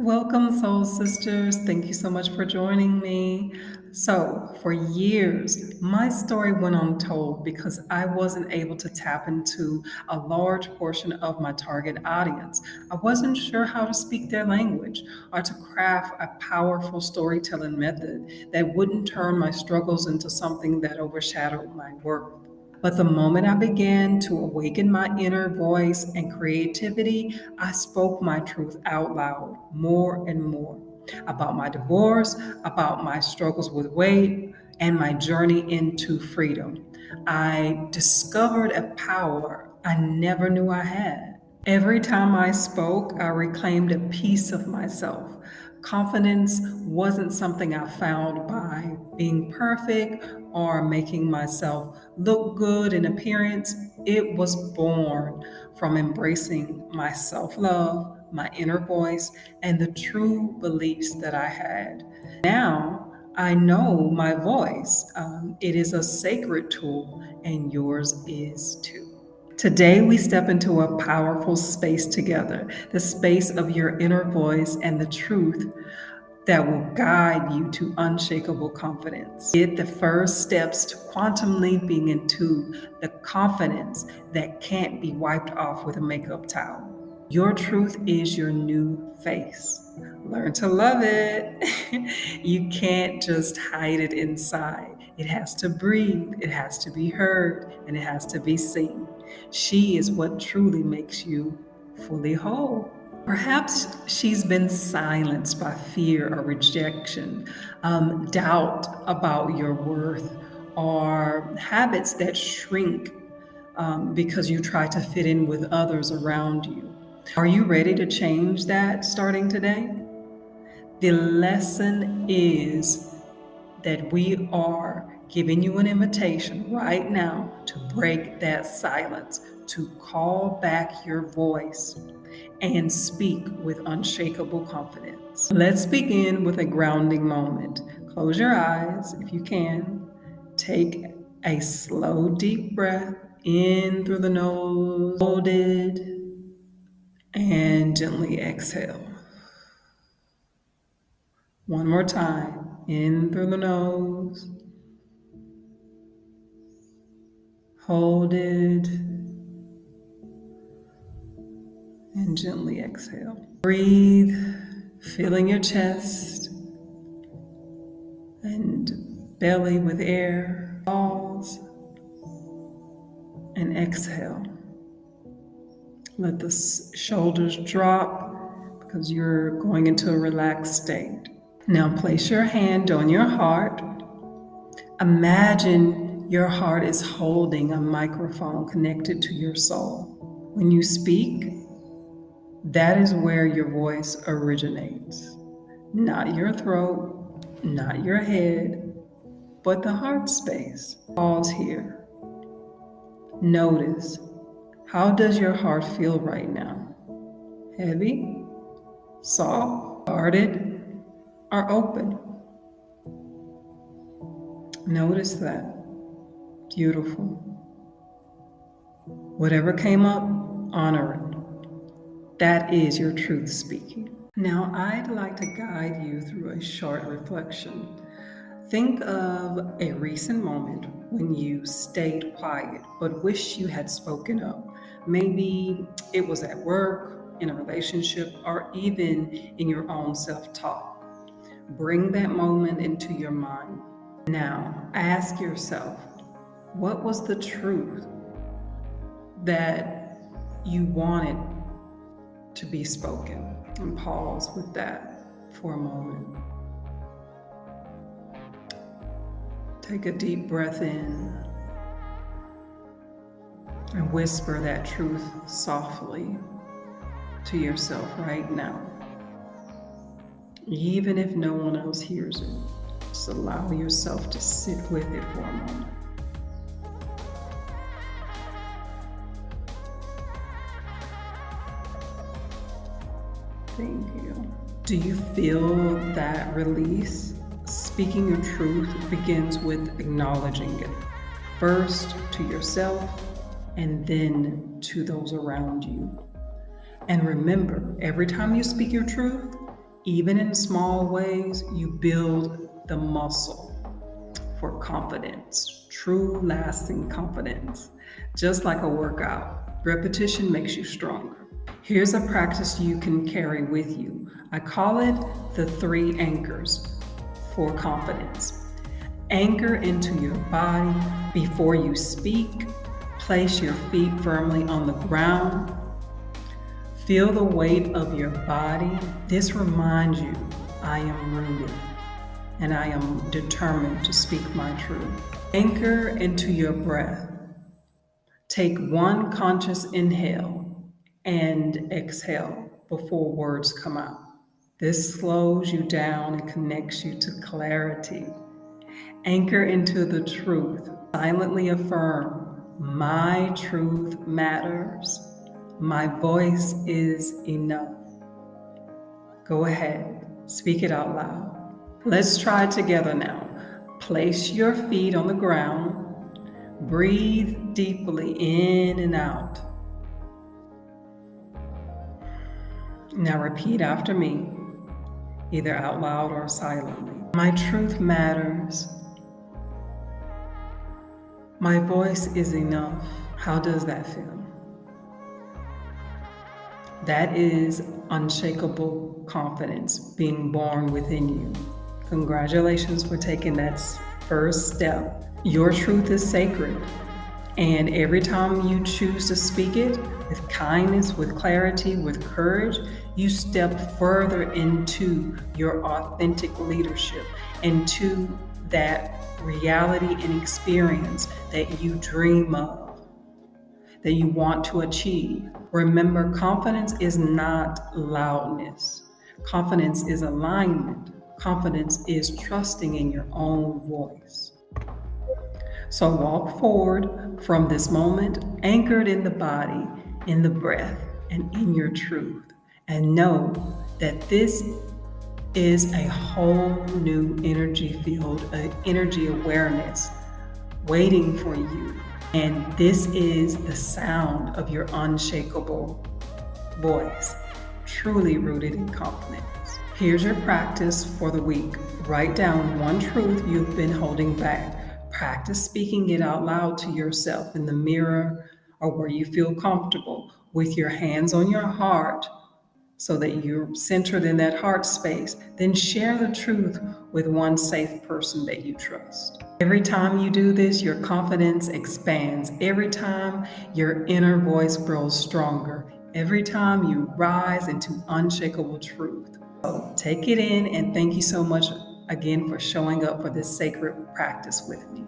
Welcome, Soul Sisters. Thank you so much for joining me. So, for years, my story went untold because I wasn't able to tap into a large portion of my target audience. I wasn't sure how to speak their language or to craft a powerful storytelling method that wouldn't turn my struggles into something that overshadowed my work. But the moment I began to awaken my inner voice and creativity, I spoke my truth out loud more and more about my divorce, about my struggles with weight, and my journey into freedom. I discovered a power I never knew I had. Every time I spoke, I reclaimed a piece of myself. Confidence wasn't something I found by being perfect or making myself look good in appearance. It was born from embracing my self love, my inner voice, and the true beliefs that I had. Now, I know my voice. It is a sacred tool, and yours is too. Today, we step into a powerful space together, the space of your inner voice and the truth that will guide you to unshakable confidence. Get the first steps to quantum leaping into the confidence that can't be wiped off with a makeup towel. Your truth is your new face. Learn to love it. You can't just hide it inside. It has to breathe, it has to be heard, and it has to be seen. She is what truly makes you fully whole. Perhaps she's been silenced by fear or rejection, doubt about your worth, or habits that shrink because you try to fit in with others around you. Are you ready to change that starting today? The lesson is that we are giving you an invitation right now to break that silence, to call back your voice and speak with unshakable confidence. Let's begin with a grounding moment. Close your eyes if you can. Take a slow, deep breath in through the nose, hold it, and gently exhale. One more time, in through the nose, hold it, and gently exhale. Breathe, filling your chest and belly with air. Pause and exhale. Let the shoulders drop because you're going into a relaxed state. Now place your hand on your heart. Imagine your heart is holding a microphone connected to your soul. When you speak, that is where your voice originates. Not your throat, not your head, but the heart space. Pause here. Notice, how does your heart feel right now? Heavy, soft, guarded, or open? Notice that. Beautiful. Whatever came up, honor it. That is your truth speaking. Now, I'd like to guide you through a short reflection. Think of a recent moment when you stayed quiet but wish you had spoken up. Maybe it was at work, in a relationship, or even in your own self-talk. Bring that moment into your mind. Now, ask yourself, what was the truth that you wanted to be spoken? And pause with that for a moment. Take a deep breath in and whisper that truth softly to yourself right now. Even if no one else hears it, just allow yourself to sit with it for a moment. Thank you. Do you feel that release? Speaking your truth begins with acknowledging it. First to yourself and then to those around you. And remember, every time you speak your truth, Even in small ways, you build the muscle for confidence, true lasting confidence. Just like a workout, repetition makes you stronger. Here's a practice you can carry with you. I call it the 3 anchors for confidence. Anchor into your body before you speak. Place your feet firmly on the ground. Feel the weight of your body. This reminds you, I am rooted and I am determined to speak my truth. Anchor into your breath. Take 1 conscious inhale and exhale before words come out. This slows you down and connects you to clarity. Anchor into the truth. Silently affirm, my truth matters. My voice is enough. Go ahead, speak it out loud. Let's try it together now. Place your feet on the ground. Breathe deeply in and out. Now repeat after me, either out loud or silently. My truth matters. My voice is enough. How does that feel? That is unshakable confidence being born within you. Congratulations for taking that first step. Your truth is sacred, and every time you choose to speak it with kindness, with clarity, with courage, you step further into your authentic leadership, into that reality and experience that you dream of, that you want to achieve. Remember, confidence is not loudness. Confidence is alignment. Confidence is trusting in your own voice. So walk forward from this moment, anchored in the body, in the breath, and in your truth. And know that this is a whole new energy field, an energy awareness waiting for you. And this is the sound of your unshakable voice, truly rooted in confidence. Here's your practice for the week. Write down 1 truth you've been holding back. Practice speaking it out loud to yourself in the mirror or where you feel comfortable, with your hands on your heart so that you're centered in that heart space. Then share the truth with 1 safe person that you trust. Every time you do this, your confidence expands. Every time your inner voice grows stronger. Every time you rise into unshakable truth. So take it in, and thank you so much again for showing up for this sacred practice with me.